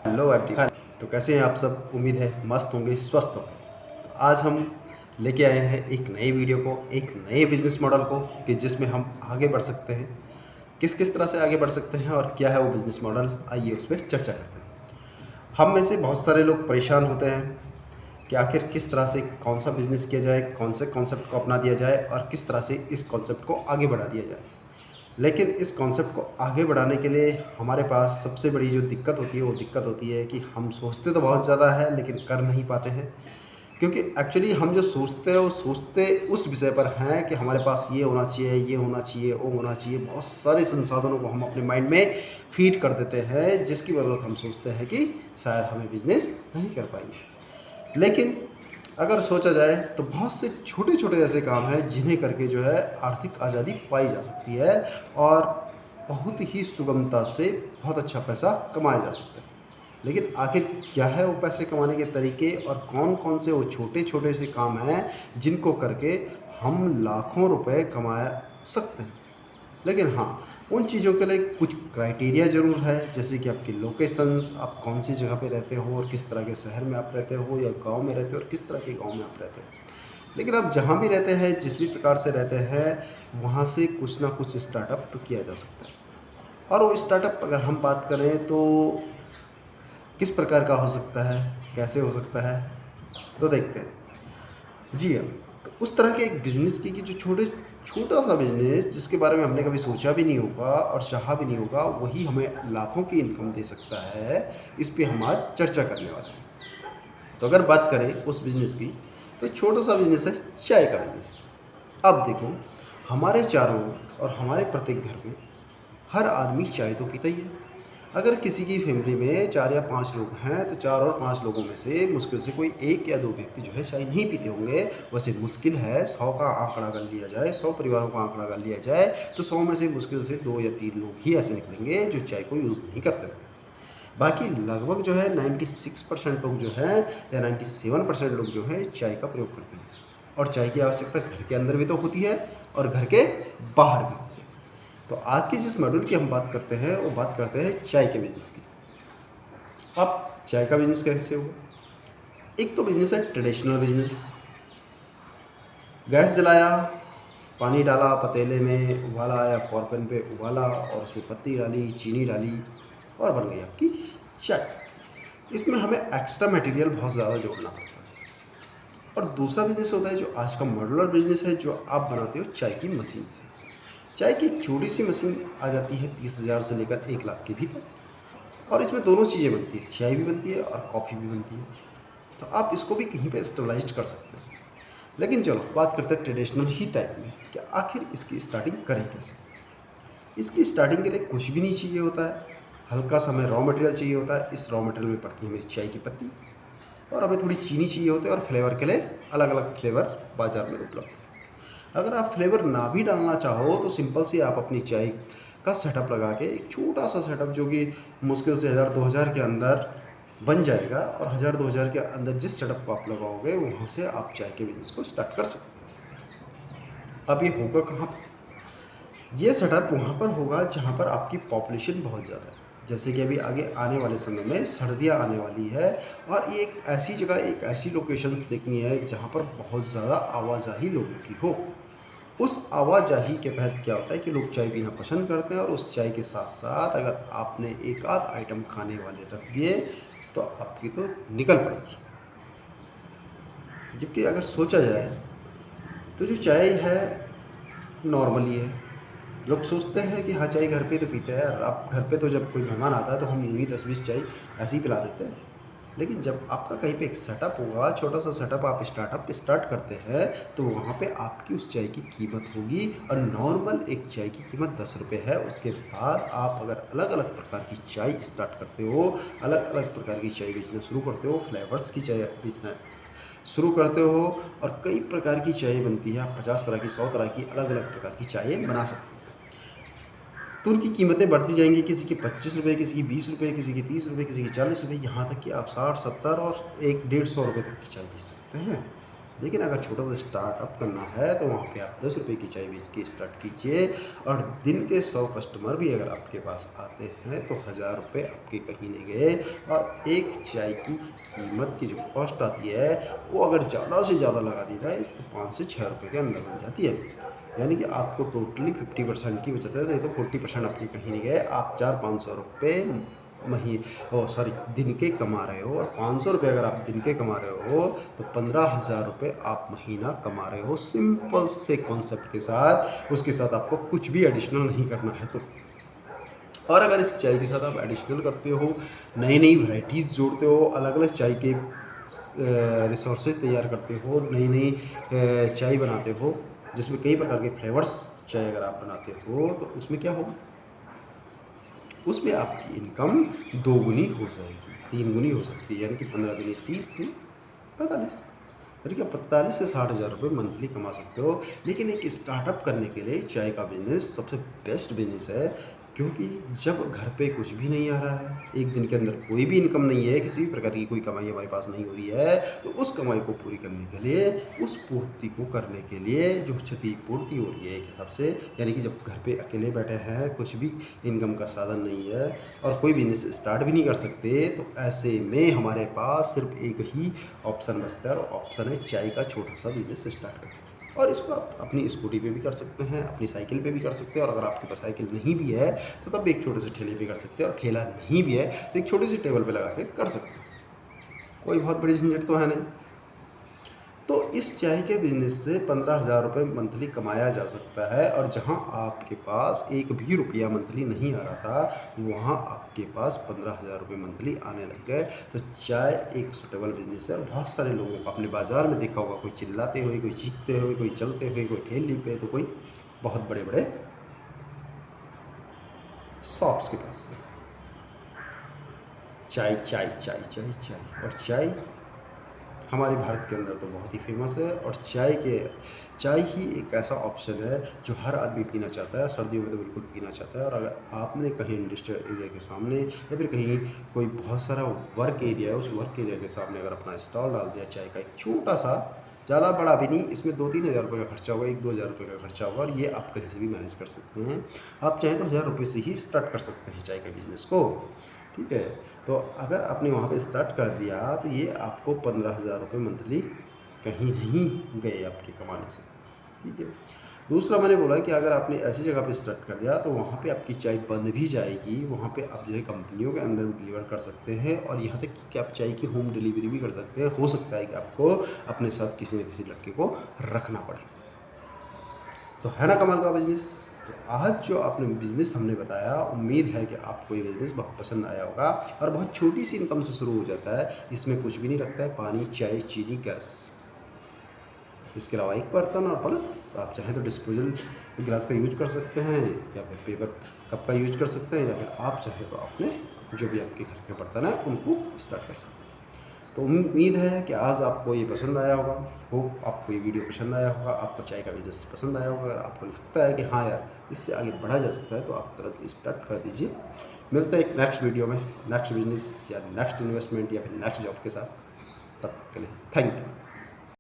Hello everyone. तो कैसे हैं आप सब? उम्मीद है मस्त होंगे, स्वस्थ होंगे। तो आज हम लेके आए हैं एक नई वीडियो को, एक नए बिजनेस मॉडल को कि जिसमें हम आगे बढ़ सकते हैं। किस किस तरह से आगे बढ़ सकते हैं और क्या है वो बिजनेस मॉडल, आइए उस पर चर्चा करते हैं। हम में से बहुत सारे लोग परेशान होते हैं कि आखिर किस तरह से कौन सा बिज़नेस किया जाए, कौन से कॉन्सेप्ट को अपना दिया जाए और किस तरह से इस कॉन्सेप्ट को आगे बढ़ा दिया जाए। लेकिन इस कॉन्सेप्ट को आगे बढ़ाने के लिए हमारे पास सबसे बड़ी जो दिक्कत होती है वो दिक्कत होती है कि हम सोचते तो बहुत ज़्यादा है लेकिन कर नहीं पाते हैं। क्योंकि एक्चुअली हम जो सोचते हैं वो सोचते उस विषय पर हैं कि हमारे पास ये होना चाहिए, ये होना चाहिए, वो होना चाहिए। बहुत सारे संसाधनों को हम अपने माइंड में फीड कर देते हैं जिसकी वजह हम सोचते हैं कि शायद हमें बिजनेस नहीं कर पाएंगे। लेकिन अगर सोचा जाए तो बहुत से छोटे छोटे ऐसे काम हैं जिन्हें करके जो है आर्थिक आज़ादी पाई जा सकती है और बहुत ही सुगमता से बहुत अच्छा पैसा कमाया जा सकता है। लेकिन आखिर क्या है वो पैसे कमाने के तरीके और कौन कौन से वो छोटे छोटे से काम हैं जिनको करके हम लाखों रुपए कमा सकते हैं। लेकिन हाँ, उन चीज़ों के लिए कुछ क्राइटेरिया ज़रूर है, जैसे कि आपकी लोकेशंस, आप कौन सी जगह पे रहते हो और किस तरह के शहर में आप रहते हो या गांव में रहते हो और किस तरह के गांव में आप रहते हो। लेकिन आप जहाँ भी रहते हैं, जिस भी प्रकार से रहते हैं, वहाँ से कुछ ना कुछ स्टार्टअप तो किया जा सकता है। और वो स्टार्टअप अगर हम बात करें तो किस प्रकार का हो सकता है, कैसे हो सकता है, तो देखते हैं। जी हाँ, तो उस तरह के एक बिज़नेस की कि जो छोटा सा बिज़नेस जिसके बारे में हमने कभी सोचा भी नहीं होगा और चाहा भी नहीं होगा, वही हमें लाखों की इनकम दे सकता है। इस पे हम आज चर्चा करने वाले हैं। तो अगर बात करें उस बिज़नेस की, तो छोटा सा बिज़नेस है चाय का बिज़नेस। अब देखो, हमारे चारों और हमारे प्रत्येक घर में हर आदमी चाय तो पीता ही है। अगर किसी की फैमिली में 4 या 5 लोग हैं तो 4 और 5 लोगों में से मुश्किल से कोई 1 या 2 व्यक्ति जो है चाय नहीं पीते होंगे। वैसे मुश्किल है 100 का आंकड़ा अगर लिया जाए, 100 परिवारों का आंकड़ा अगर लिया जाए तो 100 में से मुश्किल से 2 या 3 लोग ही ऐसे निकलेंगे जो चाय को यूज़ नहीं करते होंगे। बाकी लगभग जो है 96% लोग जो हैं या 97% लोग जो हैं चाय का प्रयोग करते हैं। और चाय की आवश्यकता घर के अंदर भी तो होती है और घर के बाहर भी होती है। तो आज की जिस मॉड्यूल की हम बात करते हैं वो बात करते हैं चाय के बिजनेस की। अब चाय का बिजनेस कैसे होगा? एक तो बिजनेस है ट्रेडिशनल बिजनेस। गैस जलाया, पानी डाला पतीले में, उबाला या फॉरपेन पे उबाला और उसमें पत्ती डाली, चीनी डाली और बन गई आपकी चाय। इसमें हमें एक्स्ट्रा मटेरियल बहुत ज़्यादा जोड़ना पड़ता है। और दूसरा बिजनेस होता है जो आज का मॉड्यूलर बिजनेस है, जो आप बनाते हो चाय की मशीन से। चाय की एक छोटी सी मशीन आ जाती है 30,000 से लेकर 1 लाख के भीतर, और इसमें दोनों चीज़ें बनती है, चाय भी बनती है और कॉफ़ी भी बनती है। तो आप इसको भी कहीं पे स्टेबलाइज कर सकते हैं। लेकिन चलो बात करते हैं ट्रेडिशनल ही टाइप में कि आखिर इसकी स्टार्टिंग करें कैसे। इसकी स्टार्टिंग के लिए कुछ भी नहीं चाहिए होता है, हल्का सा हमें रॉ मटेरियल चाहिए होता है। इस रॉ मटेरियल में पड़ती है मेरी चाय की पत्ती और हमें थोड़ी चीनी चाहिए होती है और फ्लेवर के लिए अलग अलग फ्लेवर बाज़ार में उपलब्ध है। अगर आप फ्लेवर ना भी डालना चाहो तो सिंपल सी आप अपनी चाय का सेटअप लगा के, एक छोटा सा सेटअप जो कि मुश्किल से 1000-2000 के अंदर बन जाएगा, और 1000-2000 के अंदर जिस सेटअप को आप लगाओगे वहाँ से आप चाय के बिजनेस को स्टार्ट कर सकते हैं। अब ये होगा कहाँ पर? ये सेटअप वहाँ पर होगा जहाँ पर आपकी पॉपुलेशन बहुत ज़्यादा है। जैसे कि अभी आगे आने वाले समय में सर्दियाँ आने वाली है और ये एक ऐसी जगह, एक ऐसी लोकेशन देखनी है जहाँ पर बहुत ज़्यादा आवाजाही लोगों की हो। उस आवाजाही के तहत क्या होता है कि लोग चाय पीना पसंद करते हैं और उस चाय के साथ साथ अगर आपने एक आध आइटम खाने वाले रख दिए तो आपकी तो निकल पड़ेगी। जबकि अगर सोचा जाए तो जो चाय है नॉर्मली है। लोग सोचते हैं कि हाँ चाय घर पे तो पीते हैं, और आप घर पे तो जब कोई मेहमान आता है तो हम यूँ ही 10-20 चाय ऐसे ही पिला देते हैं। लेकिन जब आपका कहीं पे एक सेटअप होगा, छोटा सा सेटअप, आप स्टार्ट करते हैं तो वहाँ पे आपकी उस चाय की कीमत होगी। और नॉर्मल एक चाय की कीमत 10 रुपये है। उसके बाद आप अगर अलग अलग प्रकार की चाय स्टार्ट करते हो, अलग अलग प्रकार की चाय बेचना शुरू करते हो, फ्लेवर्स की चाय बेचना शुरू करते हो और कई प्रकार की चाय बनती है, आप 50 तरह की, 100 तरह की अलग अलग प्रकार की चाय बना सकते हैं। तो उनकी कीमतें बढ़ती जाएंगी, किसी की 25 रुपये, किसी की 20 रुपये, किसी की 30 रुपये, किसी की 40 रुपये, यहाँ तक कि आप 60, 70 और 100-150 रुपये तक की चाय बेच सकते हैं। लेकिन अगर छोटा सा स्टार्टअप करना है तो वहाँ पे आप 10 रुपये की चाय बेच के स्टार्ट कीजिए, और दिन के 100 कस्टमर भी अगर आपके पास आते हैं तो 1000 रुपये आपके कहीं नहीं गए। और एक चाय की कीमत की जो कॉस्ट आती है वो अगर ज़्यादा से ज़्यादा लगा दी जाए तो 5 से 6 रुपये के अंदर बन जाती है। यानी कि आपको टोटली 50% की बचत है, नहीं तो 40% आपके कहीं नहीं गए। आप 400-500 रुपये दिन के कमा रहे हो, और 500 रुपये अगर आप दिन के कमा रहे हो तो 15,000 रुपये आप महीना कमा रहे हो, सिंपल से कॉन्सेप्ट के साथ। उसके साथ आपको कुछ भी एडिशनल नहीं करना है तो। और अगर इस चाय के साथ आप एडिशनल करते हो, नई नई वैरायटीज़ जोड़ते हो, अलग अलग चाय के रिसोर्सेज तैयार करते हो, नई नई चाय बनाते हो जिसमें कई प्रकार के फ्लेवर्स चाय अगर आप बनाते हो, तो उसमें क्या होगा, उसमें आपकी इनकम 2 गुनी हो जाएगी, 3 गुनी हो सकती है। यानी कि 15 दूनी 30, 3 45, यानी कि 45 से 60,000 रुपये मंथली कमा सकते हो। लेकिन एक स्टार्टअप करने के लिए चाय का बिज़नेस सबसे बेस्ट बिज़नेस है, क्योंकि जब घर पे कुछ भी नहीं आ रहा है, एक दिन के अंदर कोई भी इनकम नहीं है, किसी भी प्रकार की कोई कमाई हमारे पास नहीं हो रही है, तो उस कमाई को पूरी करने के लिए, उस पूर्ति को करने के लिए जो क्षतिपूर्ति हो रही है एक हिसाब से, यानी कि जब घर पे अकेले बैठे हैं, कुछ भी इनकम का साधन नहीं है और कोई बिजनेस स्टार्ट भी नहीं कर सकते, तो ऐसे में हमारे पास सिर्फ एक ही ऑप्शन बचता है, और ऑप्शन है चाय का छोटा सा बिजनेस स्टार्ट करना। और इसको आप अपनी स्कूटी पे भी कर सकते हैं, अपनी साइकिल पे भी कर सकते हैं, और अगर आपके पास साइकिल नहीं भी है तो तब एक छोटे से ठेले पे कर सकते हैं, और ठेला नहीं भी है तो एक छोटी सी टेबल पे लगा के कर सकते हैं। कोई बहुत बड़ी झंझट तो है नहीं। तो इस चाय के बिजनेस से 15,000 रुपये मंथली कमाया जा सकता है, और जहां आपके पास एक भी रुपया मंथली नहीं आ रहा था, वहां आपके पास 15,000 रुपये मंथली आने लग गए। तो चाय एक सुटेबल बिजनेस है, और बहुत सारे लोगों को अपने बाजार में देखा होगा, कोई चिल्लाते हुए, कोई चीखते हुए, कोई चलते हुए, कोई ठेली पे, तो कोई बहुत बड़े बड़े शॉप्स के पास। चाय चाय चाय चाय चाय, और चाय हमारे भारत के अंदर तो बहुत ही फेमस है। और चाय ही एक ऐसा ऑप्शन है जो हर आदमी पीना चाहता है, सर्दियों में तो बिल्कुल पीना चाहता है। और अगर आपने कहीं इंडस्ट्रियल एरिया के सामने, या फिर कहीं कोई बहुत सारा वर्क एरिया है, उस वर्क एरिया के सामने अगर अपना स्टॉल डाल दिया चाय का, एक छोटा सा, ज़्यादा बड़ा भी नहीं, इसमें 2-3 हज़ार रुपये का खर्चा होगा, 1-2 हज़ार रुपये का खर्चा होगा, और ये आप कहीं से भी मैनेज कर सकते हैं। आप चाहें तो 1,000 रुपये से ही स्टार्ट कर सकते हैं चाय के बिज़नेस को, ठीक है। तो अगर आपने वहाँ पे स्टार्ट कर दिया तो ये आपको 15,000 रुपये मंथली कहीं नहीं गए आपके कमाने से, ठीक है। दूसरा मैंने बोला कि अगर आपने ऐसी जगह पे स्टार्ट कर दिया तो वहाँ पे आपकी चाय बंद भी जाएगी, वहाँ पे आप जो है कंपनियों के अंदर भी डिलीवर कर सकते हैं, और यहाँ तक कि आप चाय की होम डिलीवरी भी कर सकते हैं। हो सकता है कि आपको अपने साथ किसी न किसी लड़के को रखना पड़े। तो है ना कमाल का बिजनेस। तो आज जो आपने बिज़नेस हमने बताया, उम्मीद है कि आपको ये बिज़नेस बहुत पसंद आया होगा, और बहुत छोटी सी इनकम से शुरू हो जाता है। इसमें कुछ भी नहीं लगता है, पानी, चाय, चीनी, गैस, इसके अलावा एक बर्तन, और प्लस आप चाहें तो डिस्पोजल गिलास का यूज कर सकते हैं, या फिर पेपर कप का यूज कर सकते हैं, या फिर आप चाहें तो अपने जो भी आपके घर के बर्तन हैं उनको स्टार्ट कर सकते हैं। तो उम्मीद है कि आज आपको ये पसंद आया होगा। होप आपको ये वीडियो पसंद आया होगा, आपको चाय का बिजनेस पसंद आया होगा। अगर आपको लगता है कि हाँ यार, इससे आगे बढ़ा जा सकता है, तो आप तुरंत स्टार्ट कर दीजिए। मिलते हैं एक नेक्स्ट वीडियो में, नेक्स्ट बिजनेस या नेक्स्ट इन्वेस्टमेंट या फिर नेक्स्ट जॉब के साथ। तब तक के लिए थैंक यू।